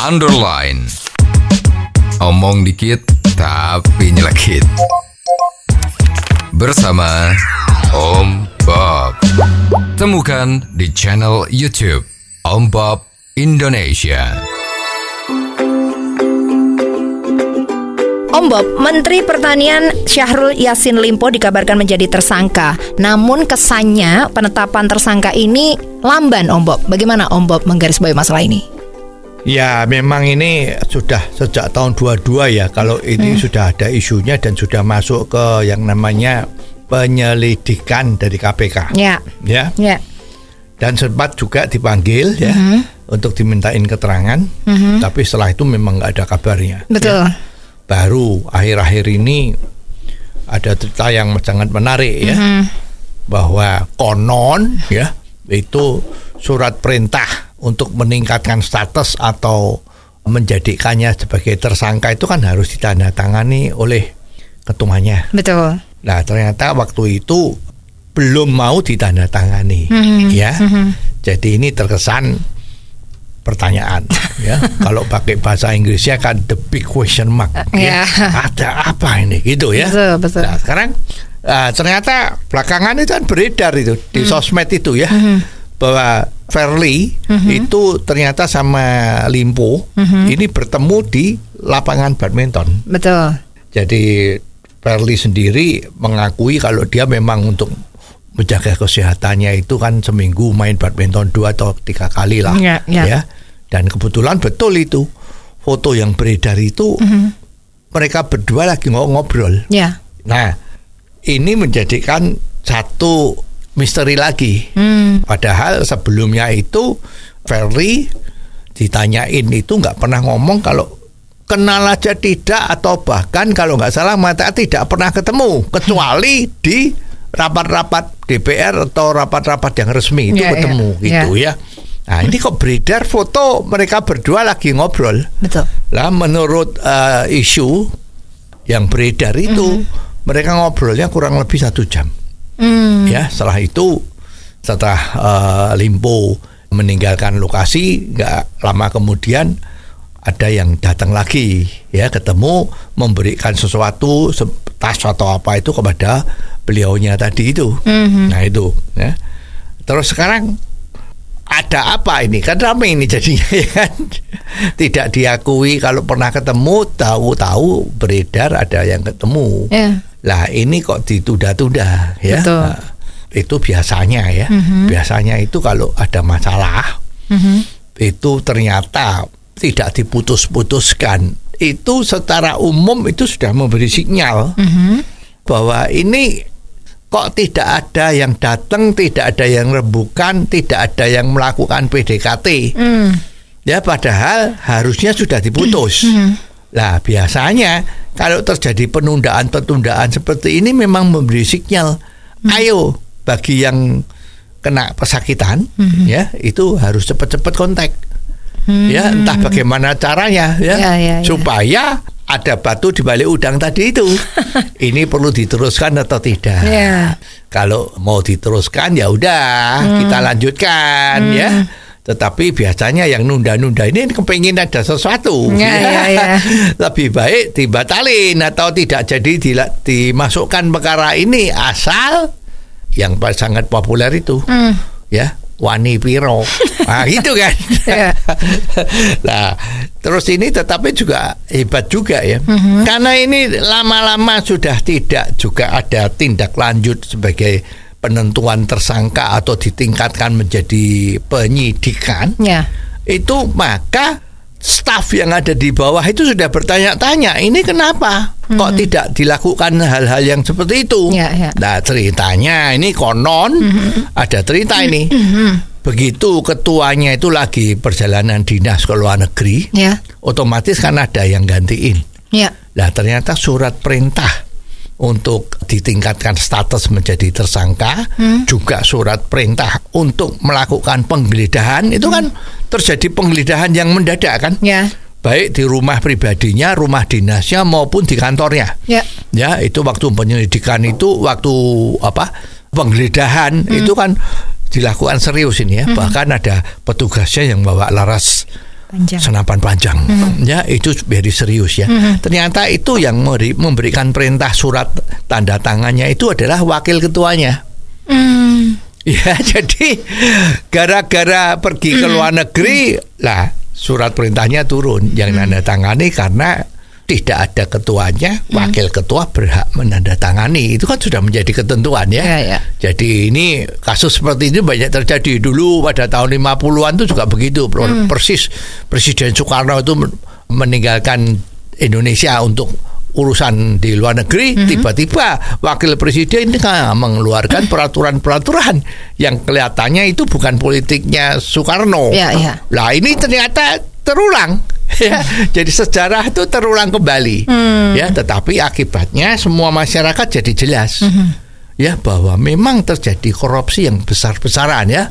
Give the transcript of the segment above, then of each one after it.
underline. Omong dikit tapi nyelekit. Bersama Om Bob. Temukan di channel YouTube Om Bob Indonesia. Om Bob, Menteri Pertanian Syahrul Yassin Limpo dikabarkan menjadi tersangka. Namun kesannya penetapan tersangka ini lamban, Om Bob. Bagaimana Om Bob menggarisbawahi masalah ini? Ya, memang ini sudah sejak tahun 22 ya. Kalau ini sudah ada isunya dan sudah masuk ke yang namanya penyelidikan dari KPK. Ya. Dan sempat juga dipanggil ya untuk dimintain keterangan. Tapi setelah itu memang nggak ada kabarnya. Betul. Ya. Baru akhir-akhir ini ada cerita yang sangat menarik ya, bahwa konon ya itu surat perintah untuk meningkatkan status atau menjadikannya sebagai tersangka itu kan harus ditandatangani oleh ketumanya. Betul. Nah ternyata waktu itu belum mau ditandatangani ya. Jadi ini terkesan pertanyaan ya. Kalau pakai bahasa Inggrisnya kan the big question mark ya. Ada apa ini gitu ya. Betul. Nah, sekarang ternyata belakangan itu kan beredar itu di sosmed itu ya, bahwa Verly itu ternyata sama Limpo ini bertemu di lapangan badminton. Betul. Jadi Verly sendiri mengakui kalau dia memang untuk menjaga kesehatannya itu kan seminggu main badminton 2 atau 3 kali lah ya. Dan kebetulan betul itu foto yang beredar itu mereka berdua lagi ngobrol. Nah ini menjadikan satu misteri lagi. Padahal sebelumnya itu Verly ditanyain itu nggak pernah ngomong kalau kenal aja tidak, atau bahkan kalau nggak salah mata tidak pernah ketemu kecuali di rapat-rapat DPR atau rapat-rapat yang resmi itu ketemu gitu ya. Nah ini kok beredar foto mereka berdua lagi ngobrol. Betul. Lah menurut isu yang beredar itu mereka ngobrolnya kurang lebih 1 jam. Ya setelah itu setelah Limpo meninggalkan lokasi, nggak lama kemudian ada yang datang lagi ya, ketemu memberikan sesuatu tas atau apa itu kepada beliaunya tadi itu. Nah itu ya. Terus sekarang ada apa ini? Kan ramai ini jadinya ya kan. Tidak diakui kalau pernah ketemu, tahu-tahu beredar ada yang ketemu. Lah ini kok ditunda-tunda ya. Nah, itu biasanya ya. Biasanya itu kalau ada masalah itu ternyata tidak diputus-putuskan, itu secara umum itu sudah memberi sinyal bahwa ini kok tidak ada yang datang, tidak ada yang rembukan, tidak ada yang melakukan PDKT. Ya padahal harusnya sudah diputus. Lah biasanya kalau terjadi penundaan seperti ini memang memberi sinyal, ayo bagi yang kena pesakitan ya itu harus cepat-cepat kontak. Ya entah bagaimana caranya ya. Supaya ada batu di balik udang tadi itu. Ini perlu diteruskan atau tidak? Kalau mau diteruskan ya udah kita lanjutkan ya. Tetapi biasanya yang nunda-nunda ini kepengin ada sesuatu. Lebih baik dibatalin atau tidak jadi dimasukkan perkara ini, asal yang sangat populer itu ya wani piro. Nah gitu kan. Nah terus ini tetapi juga hebat juga ya, karena ini lama-lama sudah tidak juga ada tindak lanjut sebagai penentuan tersangka atau ditingkatkan menjadi penyidikan. Itu maka staf yang ada di bawah itu sudah bertanya-tanya, ini kenapa kok tidak dilakukan hal-hal yang seperti itu. Nah ceritanya ini konon ada cerita ini. Begitu ketuanya itu lagi perjalanan dinas ke luar negeri, otomatis kan ada yang gantiin. Nah ternyata surat perintah untuk ditingkatkan status menjadi tersangka, juga surat perintah untuk melakukan penggeledahan, itu kan terjadi penggeledahan yang mendadak kan, baik di rumah pribadinya, rumah dinasnya maupun di kantornya. Ya itu waktu penyelidikan itu, waktu penggeledahan itu kan dilakukan serius ini ya. Bahkan ada petugasnya yang bawa laras senapan panjang. Ya, itu very serius ya. Ternyata itu yang memberikan perintah surat tanda tangannya itu adalah wakil ketuanya. Ya, jadi gara-gara pergi ke luar negeri lah surat perintahnya turun. Yang nanda tangani karena tidak ada ketuanya, wakil ketua berhak menandatangani. Itu kan sudah menjadi ketentuan ya. Jadi ini kasus seperti ini banyak terjadi. Dulu pada tahun 50-an itu juga begitu. Persis Presiden Soekarno itu meninggalkan Indonesia untuk urusan di luar negeri, tiba-tiba wakil presiden ini kan mengeluarkan peraturan-peraturan yang kelihatannya itu bukan politiknya Soekarno. Lah ini ternyata terulang. Ya, jadi sejarah itu terulang kembali. Ya, tetapi akibatnya semua masyarakat jadi jelas. Ya, bahwa memang terjadi korupsi yang besar-besaran ya.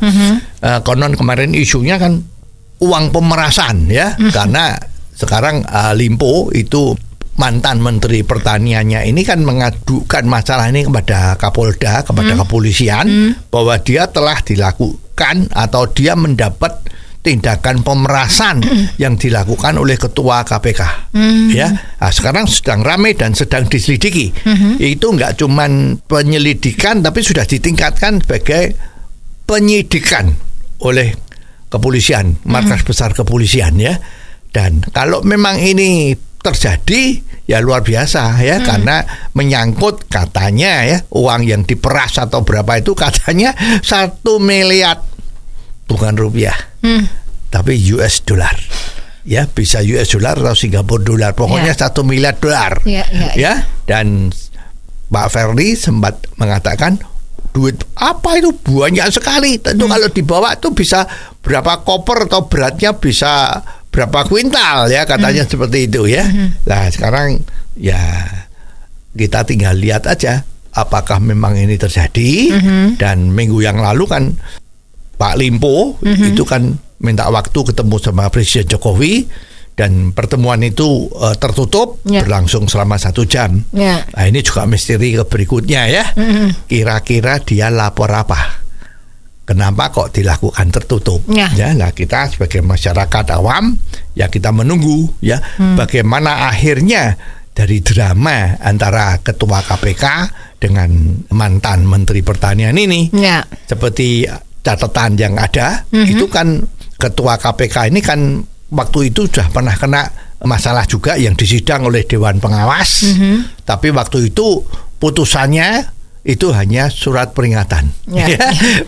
Konon kemarin isunya kan uang pemerasan ya, karena sekarang Limpo itu mantan Menteri Pertaniannya ini kan mengadukan masalah ini kepada Kapolda, kepada kepolisian, bahwa dia telah dilakukan atau dia mendapat tindakan pemerasan yang dilakukan oleh Ketua KPK. Ya, nah, sekarang sedang ramai dan sedang diselidiki. Itu nggak cuman penyelidikan, tapi sudah ditingkatkan sebagai penyidikan oleh kepolisian, markas besar kepolisian ya. Dan kalau memang ini terjadi ya luar biasa ya, karena menyangkut katanya ya uang yang diperas atau berapa itu katanya 1 miliar, bukan rupiah, tapi US dollar ya, bisa US dollar atau Singapura dollar, pokoknya 1 miliar dolar ya. Dan Pak Ferdi sempat mengatakan duit apa itu banyak sekali, tentu kalau dibawa itu bisa berapa koper atau beratnya bisa berapa kuintal ya, katanya seperti itu ya. Nah sekarang ya kita tinggal lihat aja apakah memang ini terjadi. Dan minggu yang lalu kan Pak Limpo itu kan minta waktu ketemu sama Presiden Jokowi, dan pertemuan itu tertutup berlangsung selama 1 jam. Nah ini juga misteri berikutnya ya. Kira-kira dia lapor apa? Kenapa kok dilakukan tertutup? Ya, nah kita sebagai masyarakat awam ya kita menunggu ya bagaimana akhirnya dari drama antara Ketua KPK dengan mantan Menteri Pertanian ini. Seperti catatan yang ada itu kan Ketua KPK ini kan waktu itu sudah pernah kena masalah juga yang disidang oleh Dewan Pengawas. Tapi waktu itu putusannya itu hanya surat peringatan. Ya.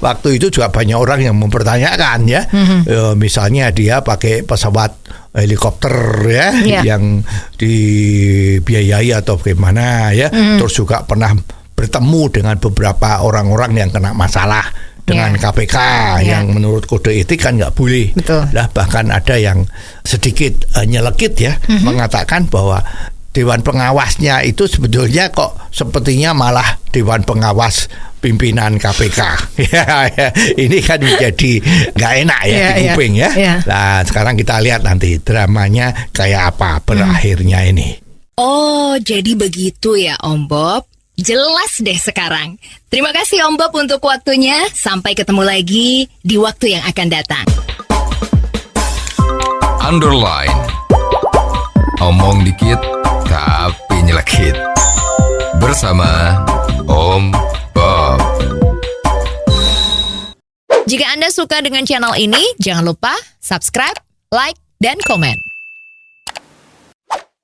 Waktu itu juga banyak orang yang mempertanyakan ya. Misalnya dia pakai pesawat helikopter ya, yang dibiayai atau bagaimana ya. Terus juga pernah bertemu dengan beberapa orang-orang yang kena masalah dengan KPK yang menurut kode etik kan nggak boleh. Lah bahkan ada yang sedikit nyelekit ya, mengatakan bahwa Dewan Pengawasnya itu sebetulnya kok sepertinya malah Dewan Pengawas pimpinan KPK. Ini kan menjadi nggak enak ya di kuping ya. Nah sekarang kita lihat nanti dramanya kayak apa berakhirnya ini. Oh jadi begitu ya Om Bob. Jelas deh sekarang. Terima kasih Om Bob untuk waktunya. Sampai ketemu lagi di waktu yang akan datang. Underline. Omong dikit tapi nyelekit. Bersama Om Bob. Jika Anda suka dengan channel ini, jangan lupa subscribe, like, dan komen.